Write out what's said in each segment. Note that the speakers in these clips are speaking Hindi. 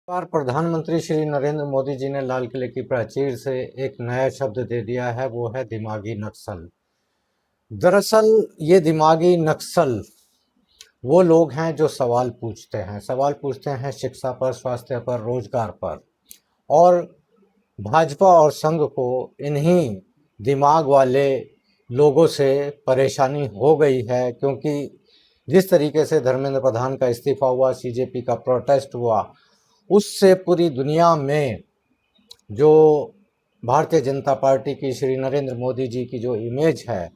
बार प्रधानमंत्री श्री नरेंद्र मोदी जी ने लाल किले की प्राचीर से एक नया शब्द दे दिया है, वो है दिमागी नक्सल। दरअसल ये दिमागी नक्सल वो लोग हैं जो सवाल पूछते हैं शिक्षा पर, स्वास्थ्य पर, रोजगार पर। और भाजपा और संघ को इन्हीं दिमाग वाले लोगों से परेशानी हो गई है, क्योंकि जिस तरीके से धर्मेंद्र प्रधान का इस्तीफा हुआ, सीजेपी का प्रोटेस्ट हुआ, उससे पूरी दुनिया में जो भारतीय जनता पार्टी की, श्री नरेंद्र मोदी जी की जो इमेज है,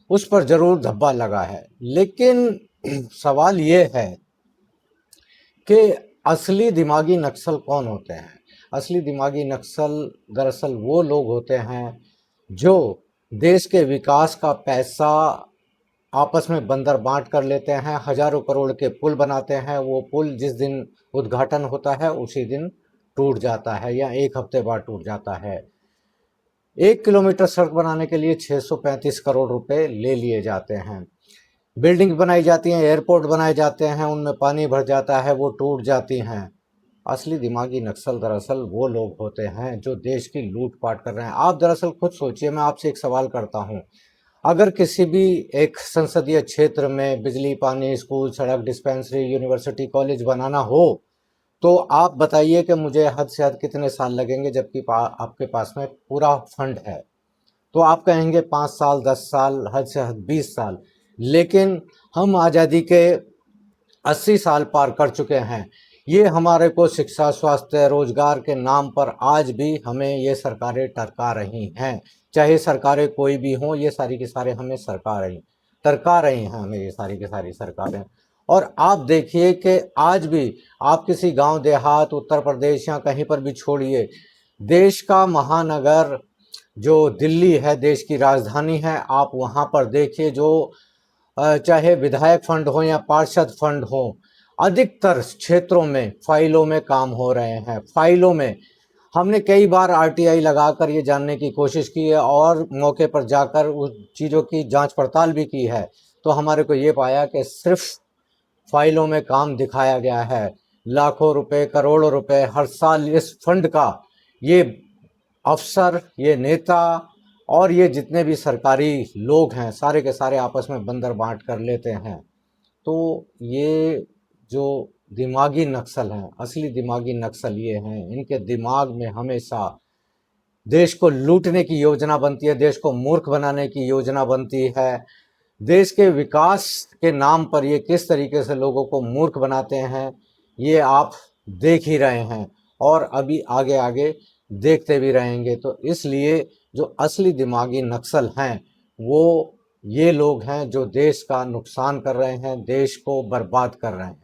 उस पर जरूर धब्बा लगा है। लेकिन सवाल ये है कि असली दिमागी नक्सल कौन होते हैं। असली दिमागी नक्सल दरअसल वो लोग होते हैं जो देश के विकास का पैसा आपस में बंदर बांट कर लेते हैं, हजारों करोड़ के पुल बनाते हैं। वो पुल जिस दिन उद्घाटन होता है उसी दिन टूट जाता है या एक हफ्ते बाद टूट जाता है। 1 किलोमीटर सड़क बनाने के लिए 635 करोड़ रुपए ले लिए जाते हैं। बिल्डिंग बनाई जाती हैं, एयरपोर्ट बनाए जाते हैं, उनमें पानी भर जाता है, वो टूट जाती हैं। असली दिमागी नक्सल दरअसल वो लोग होते हैं जो देश की लूटपाट कर रहे हैं। आप दरअसल खुद सोचिए, मैं आपसे एक सवाल करता हूं, अगर किसी भी एक संसदीय क्षेत्र में बिजली, पानी, स्कूल, सड़क, डिस्पेंसरी, यूनिवर्सिटी, कॉलेज बनाना हो, तो आप बताइए कि मुझे हद से हद कितने साल लगेंगे, जबकि आपके पास में पूरा फंड है। तो आप कहेंगे 5 साल, 10 साल, हद से हद 20 साल। लेकिन हम आज़ादी के 80 साल पार कर चुके हैं। ये हमारे को शिक्षा, स्वास्थ्य, रोजगार के नाम पर आज भी हमें ये सरकारें टरका रही हैं। चाहे सरकारें कोई भी हों, ये सारी की सारे हमें टरका रही हैं हमें, ये सारी की सारी सरकारें। और आप देखिए कि आज भी आप किसी गांव देहात, उत्तर प्रदेश या कहीं पर भी छोड़िए, देश का महानगर जो दिल्ली है, देश की राजधानी है, आप वहां पर देखिए, जो चाहे विधायक फंड हो या पार्षद फंड हो, अधिकतर क्षेत्रों में फाइलों में काम हो रहे हैं। फाइलों में हमने कई बार आरटीआई लगाकर ये जानने की कोशिश की है और मौके पर जाकर उस चीज़ों की जांच पड़ताल भी की है, तो हमारे को ये पाया कि सिर्फ फाइलों में काम दिखाया गया है। लाखों रुपए, करोड़ों रुपए हर साल इस फंड का ये अफसर, ये नेता और ये जितने भी सरकारी लोग हैं, सारे के सारे आपस में बंदर बांट कर लेते हैं। तो ये जो दिमागी नक्सल हैं, असली दिमागी नक्सल ये हैं, इनके दिमाग में हमेशा देश को लूटने की योजना बनती है, देश को मूर्ख बनाने की योजना बनती है। देश के विकास के नाम पर ये किस तरीके से लोगों को मूर्ख बनाते हैं, ये आप देख ही रहे हैं और अभी आगे आगे देखते भी रहेंगे। तो इसलिए जो असली दिमागी नक्सल हैं, वो ये लोग हैं जो देश का नुकसान कर रहे हैं, देश को बर्बाद कर रहे हैं।